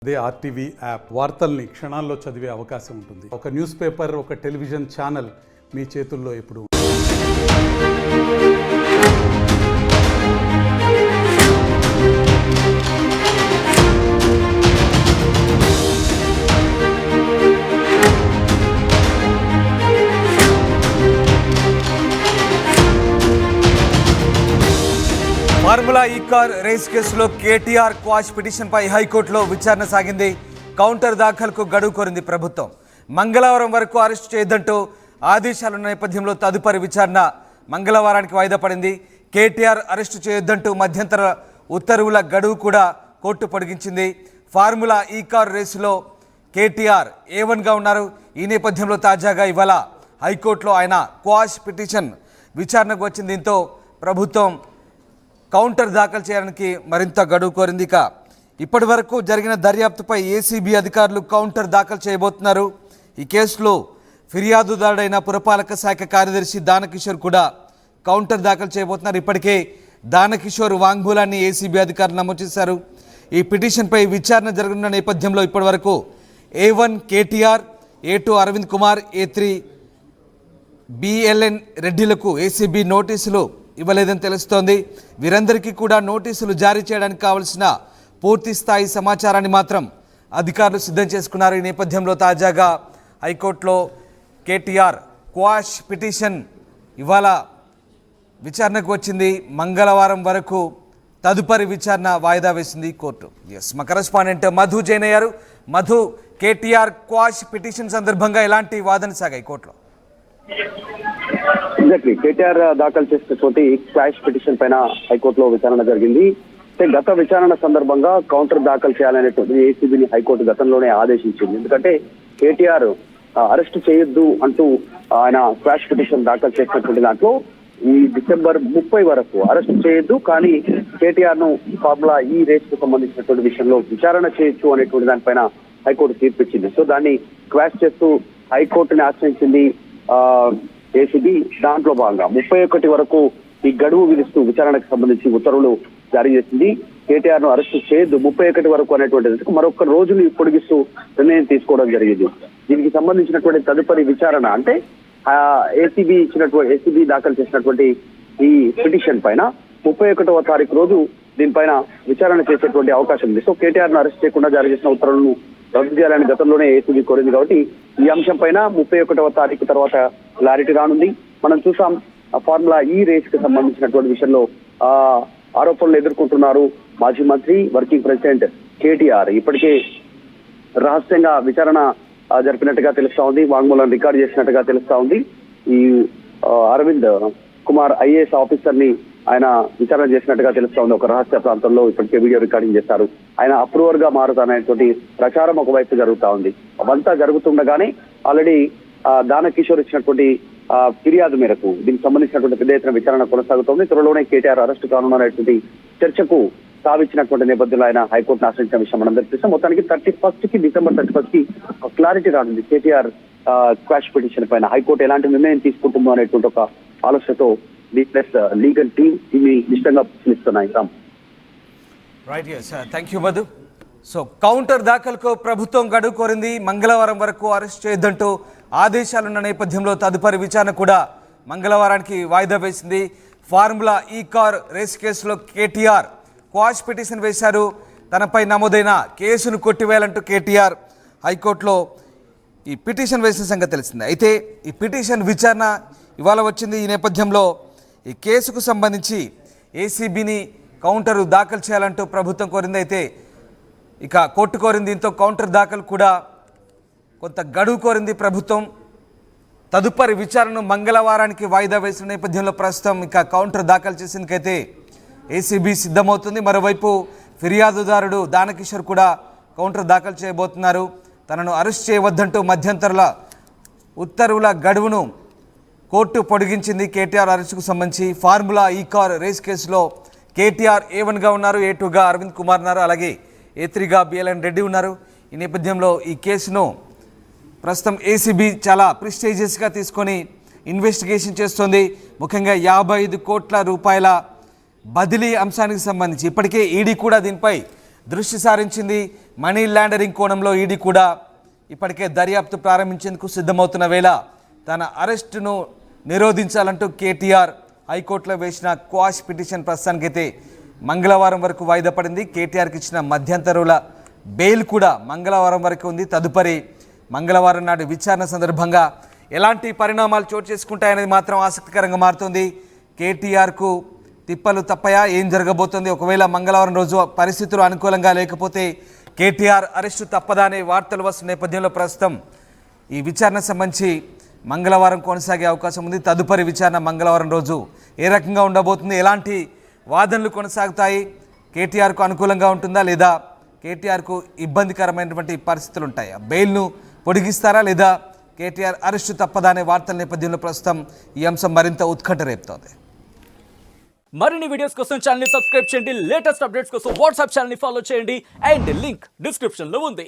అదే RTV app వార్తల్ని క్షణాల్లో చదివే అవకాశం ఉంటుంది. ఒక న్యూస్ పేపర్, ఒక టెలివిజన్ ఛానల్ మీ చేతుల్లో ఎప్పుడు. ఫార్ములా ఈ కార్ రేస్ కేసులో కేటీఆర్ క్వాష్ పిటిషన్పై హైకోర్టులో విచారణ సాగింది. కౌంటర్ దాఖలుకు గడువు కోరింది ప్రభుత్వం. మంగళవారం వరకు అరెస్టు చేయొద్దంటూ ఆదేశాలున్న నేపథ్యంలో తదుపరి విచారణ మంగళవారానికి వాయిదా పడింది. కేటీఆర్ అరెస్టు చేయొద్దంటూ మధ్యంతర ఉత్తర్వుల గడువు కూడా కోర్టు పొడిగించింది. ఫార్ములా ఈ కార్ రేసులో కేటీఆర్ A1గా ఉన్నారు. ఈ నేపథ్యంలో తాజాగా ఇవాళ హైకోర్టులో ఆయన క్వాష్ పిటిషన్ విచారణకు వచ్చింది. దీంతో ప్రభుత్వం కౌంటర్ దాఖలు చేయడానికి మరింత గడువు కోరింది. ఇప్పటి వరకు జరిగిన దర్యాప్తుపై ఏసీబీ అధికారులు కౌంటర్ దాఖలు చేయబోతున్నారు. ఈ కేసులో ఫిర్యాదుదారుడైన పురపాలక శాఖ కార్యదర్శి దానకిషోర్ కూడా కౌంటర్ దాఖలు చేయబోతున్నారు. ఇప్పటికే దానకిషోర్ వాంగ్మూలాన్ని ఏసీబీ అధికారులు నమోదు చేశారు. ఈ పిటిషన్పై విచారణ జరగనున్న నేపథ్యంలో ఇప్పటి వరకు A1 KTR, A2 Arvind Kumar, A3 BLN రెడ్డిలకు ఏసీబీ నోటీసులు ఇవ్వలేదని తెలుస్తోంది. వీరందరికీ కూడా నోటీసులు జారీ చేయడానికి కావలసిన పూర్తి స్థాయి సమాచారాన్ని మాత్రం అధికారులు సిద్ధం చేసుకున్నారు. ఈ నేపథ్యంలో తాజాగా హైకోర్టులో కేటీఆర్ క్వాష్ పిటిషన్ ఇవాళ విచారణకు వచ్చింది. మంగళవారం వరకు తదుపరి విచారణ వాయిదా వేసింది కోర్టు. మా కరెస్పాండెంట్ మధు జైన్ అయ్యారు. మధు, కేటీఆర్ క్వాష్ పిటిషన్ సందర్భంగా ఎలాంటి వాదన సాగాయి కోర్టులో? ఎగ్జాక్ట్లీ కేటీఆర్ దాఖలు చేసినటువంటి క్వాష్ పిటిషన్ పైన హైకోర్టులో విచారణ జరిగింది. గత విచారణ సందర్భంగా కౌంటర్ దాఖలు చేయాలనేటువంటి ఏసీబీని హైకోర్టు గతంలోనే ఆదేశించింది. ఎందుకంటే కేటీఆర్ అరెస్ట్ చేయొద్దు అంటూ ఆయన క్వాష్ పిటిషన్ దాఖలు చేసినటువంటి దాంట్లో ఈ డిసెంబర్ 30 వరకు అరెస్ట్ చేయొద్దు, కానీ కేటీఆర్ ను ఫార్ములా ఈ రేస్ కు సంబంధించినటువంటి విషయంలో విచారణ చేయొచ్చు అనేటువంటి దానిపైన హైకోర్టు తీర్పిచ్చింది. సో దాన్ని క్వాష్ చేస్తూ హైకోర్టుని ఆశ్రయించింది ఏసీబీ. దాంట్లో భాగంగా 31 వరకు ఈ గడువు విధిస్తూ విచారణకు సంబంధించి ఉత్తర్వులు జారీ చేసింది. కేటీఆర్ ను అరెస్టు చేయొద్దు 31 వరకు అనేటువంటిది మరొక రోజుని పొడిగిస్తూ నిర్ణయం తీసుకోవడం జరిగింది. దీనికి సంబంధించినటువంటి తదుపరి విచారణ అంటే ఏసీబీ దాఖలు చేసినటువంటి ఈ పిటిషన్ పైన 31వ తారీఖు రోజు దీనిపైన విచారణ చేసేటువంటి అవకాశం ఉంది. సో కేటీఆర్ ను అరెస్ట్ చేయకుండా జారీ చేసిన ఉత్తర్వులను రద్దు చేయాలని గతంలోనే ఏసీబీ కోరింది. కాబట్టి ఈ అంశం పైన 31వ తారీఖు తర్వాత క్లారిటీ రానుంది. మనం చూసాం ఫార్ములా ఈ రేస్ కి సంబంధించినటువంటి విషయంలో ఆరోపణలు ఎదుర్కొంటున్నారు మాజీ మంత్రి, వర్కింగ్ ప్రెసిడెంట్ కేటీఆర్. ఇప్పటికే రహస్యంగా విచారణ జరిపినట్టుగా తెలుస్తా ఉంది, వాంగ్మూలం రికార్డు చేసినట్టుగా తెలుస్తా ఉంది. ఈ అరవింద్ కుమార్ ఐఏఎస్ ఆఫీసర్ ని ఆయన విచారణ చేసినట్టుగా తెలుస్తా ఉంది. ఒక రహస్య ప్రాంతంలో ఇప్పటికే వీడియో రికార్డింగ్ చేస్తారు. ఆయన అప్రూవర్ గా మారుతాననేటువంటి ప్రచారం ఒకవైపు జరుగుతా ఉంది. అవంతా జరుగుతుండగానే ఆల్రెడీ దానకిషోర్ ఇచ్చినటువంటి ఫిర్యాదు మేరకు దీనికి సంబంధించినటువంటి పెద్ద ఎత్తున విచారణ కొనసాగుతోంది. త్వరలోనే కేటీఆర్ అరెస్టు కానున్నటువంటి చర్చకు సావించినటువంటి నేపథ్యంలో ఆయన హైకోర్టును ఆశ్రయించిన విషయం మనందరికీ తెలుసు. మొత్తానికి డిసెంబర్ 31 కి క్లారిటీ రానుంది కేటీఆర్ క్వాష్ పిటిషన్ పైన హైకోర్టు ఎలాంటి నిర్ణయం తీసుకుంటుందో అనేటువంటి ఒక ఆలోచనతో లీగల్ టీమ్ దీన్ని నిష్టంగా పరిశీలిస్తున్నాయి. Right, thank you Madhu. So counter దాఖలుకు ప్రభుత్వం గడువు కోరింది. మంగళవారం వరకు అరెస్ట్ చేయొద్దంటూ ఆదేశాలున్న నేపథ్యంలో తదుపరి విచారణ కూడా మంగళవారానికి వాయిదా వేసింది. ఫార్ములా ఈ కార్ రేస్ కేసులో కేటీఆర్ క్వాష్ పిటిషన్ వేశారు. తనపై నమోదైన కేసును కొట్టివేయాలంటూ కేటీఆర్ హైకోర్టులో ఈ పిటిషన్ వేసిన సంగతి తెలిసింది. అయితే ఈ పిటిషన్ విచారణ ఇవాళ వచ్చింది. ఈ నేపథ్యంలో ఈ కేసుకు సంబంధించి ఏసీబీని కౌంటర్ దాఖలు చేయాలంటూ ప్రభుత్వం కోరింది. అయితే ఇక కోర్టు కోరింది. దీంతో కౌంటర్ దాఖలు కూడా కొంత గడువు కోరింది ప్రభుత్వం. తదుపరి విచారణను మంగళవారానికి వాయిదా వేసిన నేపథ్యంలో ప్రస్తుతం ఇక కౌంటర్ దాఖలు చేసేందుకైతే ఏసీబీ సిద్ధమవుతుంది. మరోవైపు ఫిర్యాదుదారుడు దానకిషోర్ కూడా కౌంటర్ దాఖలు చేయబోతున్నారు. తనను అరెస్ట్ చేయవద్దంటూ మధ్యంతర ఉత్తర్వుల గడువును కోర్టు పొడిగించింది. కేటీఆర్ అరెస్టుకు సంబంధించి ఫార్ములా ఈ కార్ రేస్ కేసులో కేటీఆర్ A1గా ఉన్నారు, A2గా అరవింద్ కుమార్ ఉన్నారు, అలాగే A3గా BLN రెడ్డి ఉన్నారు. ఈ నేపథ్యంలో ఈ కేసును ప్రస్తుతం ఏసీబీ చాలా ప్రిస్టేజియస్గా తీసుకొని ఇన్వెస్టిగేషన్ చేస్తోంది. ముఖ్యంగా 55 కోట్ల రూపాయల బదిలీ అంశానికి సంబంధించి ఇప్పటికే ఈడీ కూడా దీనిపై దృష్టి సారించింది. మనీ లాండరింగ్ కోణంలో ఈడీ కూడా ఇప్పటికే దర్యాప్తు ప్రారంభించేందుకు సిద్ధమవుతున్న వేళ తన అరెస్టును నిరోధించాలంటూ కేటీఆర్ హైకోర్టులో వేసిన క్వాష్ పిటిషన్ ప్రస్తుతానికైతే మంగళవారం వరకు వాయిదా పడింది. కేటీఆర్కి ఇచ్చిన మధ్యంతరుల బెయిల్ కూడా మంగళవారం వరకు ఉంది. తదుపరి మంగళవారం నాడు విచారణ సందర్భంగా ఎలాంటి పరిణామాలు చోటు చేసుకుంటాయనేది మాత్రం ఆసక్తికరంగా మారుతుంది. కేటీఆర్కు తిప్పలు తప్పయా, ఏం జరగబోతుంది? ఒకవేళ మంగళవారం రోజు పరిస్థితులు అనుకూలంగా లేకపోతే కేటీఆర్ అరెస్టు తప్పదా అనే వార్తలు వస్తున్న నేపథ్యంలో ప్రస్తుతం ఈ విచారణ సంబంధించి మంగళవారం కొనసాగే అవకాశం ఉంది. తదుపరి విచారణ మంగళవారం రోజు ఏ రకంగా ఉండబోతుంది, ఎలాంటి వాదనలు కొనసాగుతాయి, కేటీఆర్కు అనుకూలంగా ఉంటుందా లేదా కేటీఆర్కు ఇబ్బందికరమైనటువంటి పరిస్థితులు ఉంటాయా, బెయిల్ను పొడిగిస్తారా లేదా కేటీఆర్ అరెస్టు తప్పదా అనే వార్తల నేపథ్యంలో ప్రస్తుతం ఈ అంశం మరింత ఉత్కంఠ రేపుతోంది. మరిన్ని వీడియోస్ కోసం ఛానల్ ని సబ్స్క్రైబ్ చేయండి. లేటెస్ట్ అప్డేట్స్ కోసం వాట్సాప్ ఛానల్ ని ఫాలో చేయండి అండ్ లింక్ డిస్క్రిప్షన్ లో ఉంది.